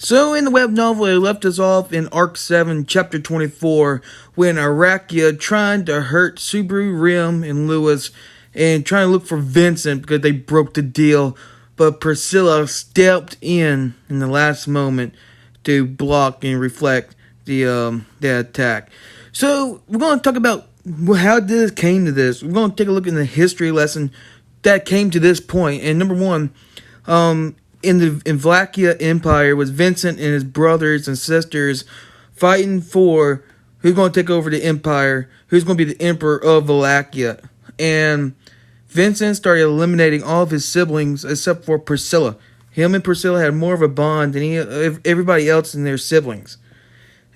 So in the web novel, it left us off in Arc 7, Chapter 24, when Arakiya trying to hurt Subaru, Rim, and Lewis, and trying to look for Vincent because they broke the deal. But Priscilla stepped in the last moment to block and reflect the attack. So we're going to talk about how this came to this. We're going to take a look in the history lesson that came to this point. And number one, in Vollachian Empire was Vincent and his brothers and sisters fighting for who's going to take over the empire, who's going to be the emperor of Volakia. And Vincent started eliminating all of his siblings except for Priscilla. Him and Priscilla had more of a bond than everybody else in their siblings.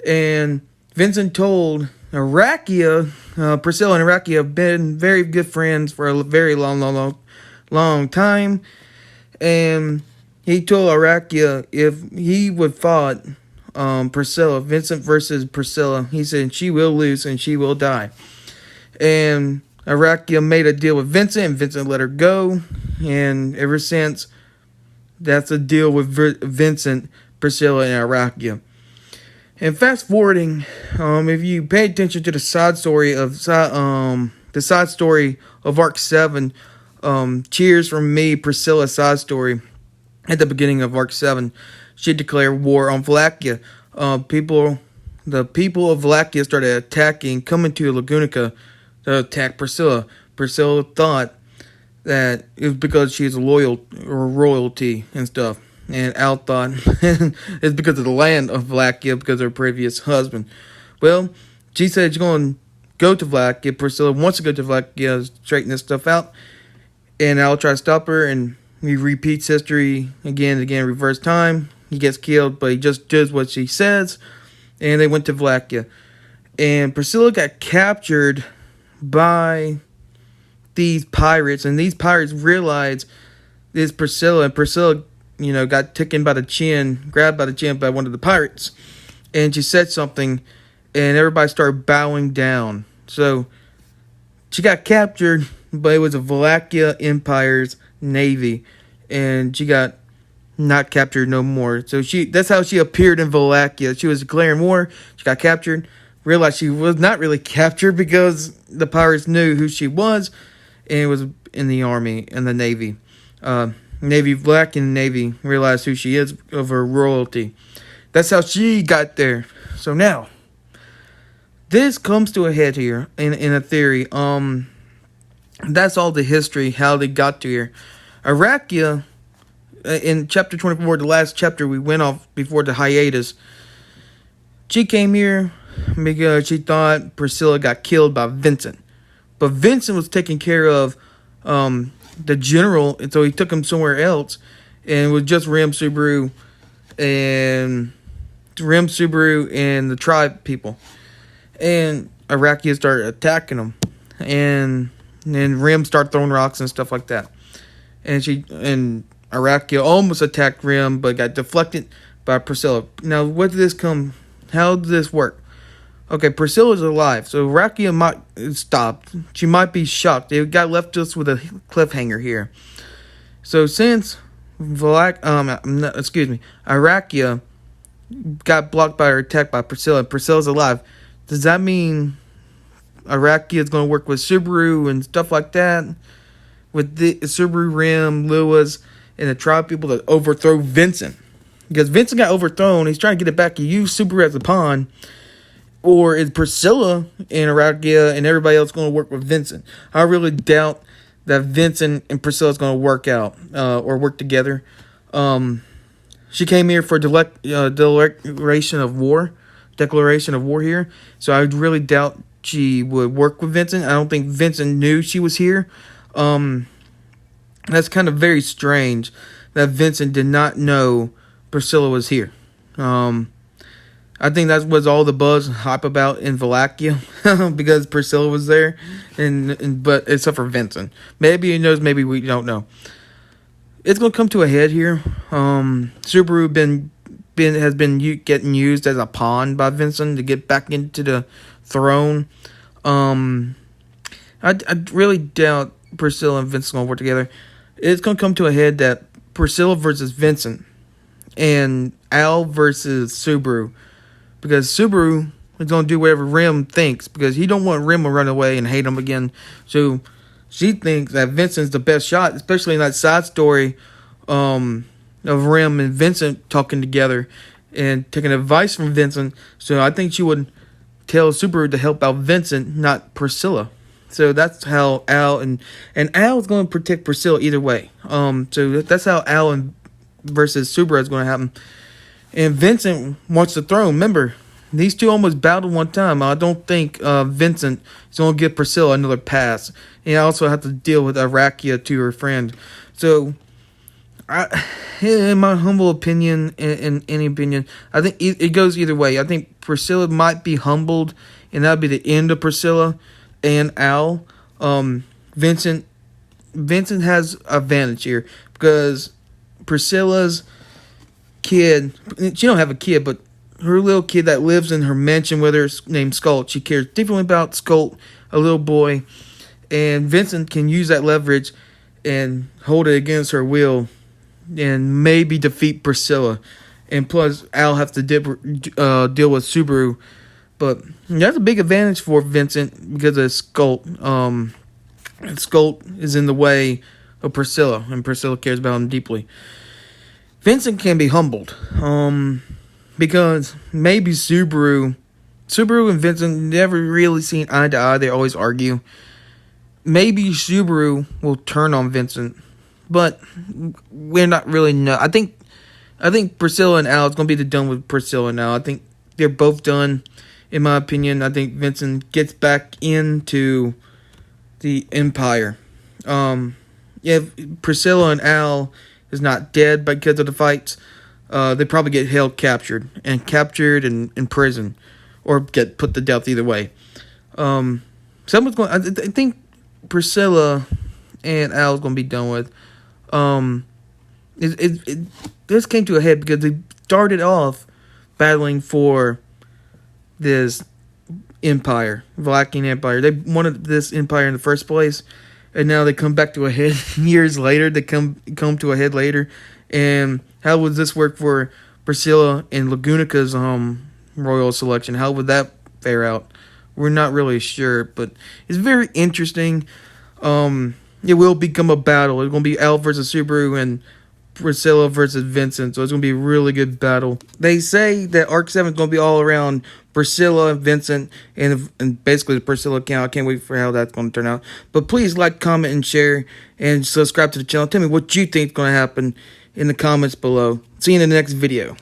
And Vincent told Arakiya, Priscilla and Arakiya have been very good friends for a very long time. And he told Arakiya if he would fight Priscilla, Vincent versus Priscilla, he said she will lose and she will die. And Arakiya made a deal with Vincent, and Vincent let her go. And ever since, that's a deal with Vincent, Priscilla, and Arakiya. And fast forwarding, if you pay attention to the side story of Arc 7, cheers from me, Priscilla's side story. At the beginning of Arc 7, she declared war on Volakia. The people of Volakia started attacking, coming to Lagunica to attack Priscilla. Priscilla thought that it was because she's royalty and stuff. And Al thought it's because of the land of Volakia, because of her previous husband. Well, she said she's going to go to Volakia. Priscilla wants to go to Volakia, straighten this stuff out. And Al tries to stop her, and he repeats history again and again, reverse time. He gets killed, but he just does what she says. And they went to Volakia. And Priscilla got captured by these pirates. And these pirates realized it's Priscilla. And Priscilla, got taken by the chin, grabbed by the chin by one of the pirates. And she said something, and everybody started bowing down. So she got captured, but it was a Vollachian Empire's navy, and she got not captured no more. So that's how she appeared in Volakia. She was declaring war. She got captured, realized she was not really captured because the pirates knew who she was, and it was in the army and the navy. Vollakian Navy realized who she is of her royalty. That's how she got there. So now, this comes to a head here in a theory. That's all the history, how they got to here. Arakiya, in chapter 24, the last chapter we went off before the hiatus, she came here because she thought Priscilla got killed by Vincent. But Vincent was taking care of the general, and so he took him somewhere else, and it was just Rim Subaru and the tribe people. And Arakiya started attacking them, and Rim started throwing rocks and stuff like that. And Arakiya almost attacked Rim, but got deflected by Priscilla. Now, how did this work? Okay, Priscilla's alive, so Arakiya might stop. She might be shocked. They got left us with a cliffhanger here. So since Arakiya got blocked by her attack by Priscilla, and Priscilla's alive, does that mean Arakiya is going to work with Subaru and stuff like that? With the Subaru, Rim, Lewis, and the tribe people to overthrow Vincent? Because Vincent got overthrown, he's trying to get it back. He used Subaru as a pawn. Or is Priscilla and Arakiya and everybody else going to work with Vincent? I really doubt that Vincent and Priscilla is going to work out or work together. She came here for declaration of war here. So I really doubt she would work with Vincent. I don't think Vincent knew she was here. That's kind of very strange that Vincent did not know Priscilla was here. I think that was all the buzz hype about in Volakia because Priscilla was there, but except for Vincent. Maybe he knows, maybe we don't know. It's gonna come to a head here. Subaru has been getting used as a pawn by Vincent to get back into the throne. I really doubt Priscilla and Vincent gonna work together. It's gonna come to a head that Priscilla versus Vincent and Al versus Subaru, because Subaru is going to do whatever Rim thinks, because he don't want Rim to run away and hate him again. So she thinks that Vincent's the best shot, especially in that side story of Rim and Vincent talking together and taking advice from Vincent. So I think she would tell Subaru to help out Vincent, not Priscilla. So that's how Al and Al is going to protect Priscilla either way. So that's how Al and versus Subaru is going to happen. And Vincent wants the throne. Remember, these two almost battled one time. I don't think Vincent is going to give Priscilla another pass. And I also have to deal with Arakiya to her friend. So, in my humble opinion, in any opinion, I think it goes either way. I think Priscilla might be humbled, and that would be the end of Priscilla and Al. Vincent has advantage here, because Priscilla's kid, she don't have a kid, but her little kid that lives in her mansion with her named Skull, she cares differently about Skull, a little boy, and Vincent can use that leverage and hold it against her will and maybe defeat Priscilla. And plus, Al have to deal with Subaru. But that's a big advantage for Vincent because of Skull. Skull is in the way of Priscilla, and Priscilla cares about him deeply. Vincent can be humbled, because maybe Subaru and Vincent never really seen eye to eye. They always argue. Maybe Subaru will turn on Vincent, but we're not really know. I think Priscilla and Al is gonna be done with Priscilla now. I think they're both done. In my opinion, I think Vincent gets back into the Empire. If Priscilla and Al is not dead because of the fights, they probably get held captured and in prison, or get put to death either way. Someone's going. I think Priscilla and Al is going to be done with. This came to a head because they started off battling for this empire, Vollachian Empire. They wanted this empire in the first place, and now they come back to a head years later. They come to a head later. And how would this work for Priscilla and Lagunica's royal selection? How would that fare out? We're not really sure, but it's very interesting. It will become a battle. It's going to be Al versus Subaru and Priscilla versus Vincent, so it's going to be a really good battle. They say that Arc 7 is going to be all around Priscilla and Vincent, and basically the Priscilla account. I can't wait for how that's going to turn out. But please like, comment, and share, and subscribe to the channel. Tell me what you think is going to happen in the comments below. See you in the next video.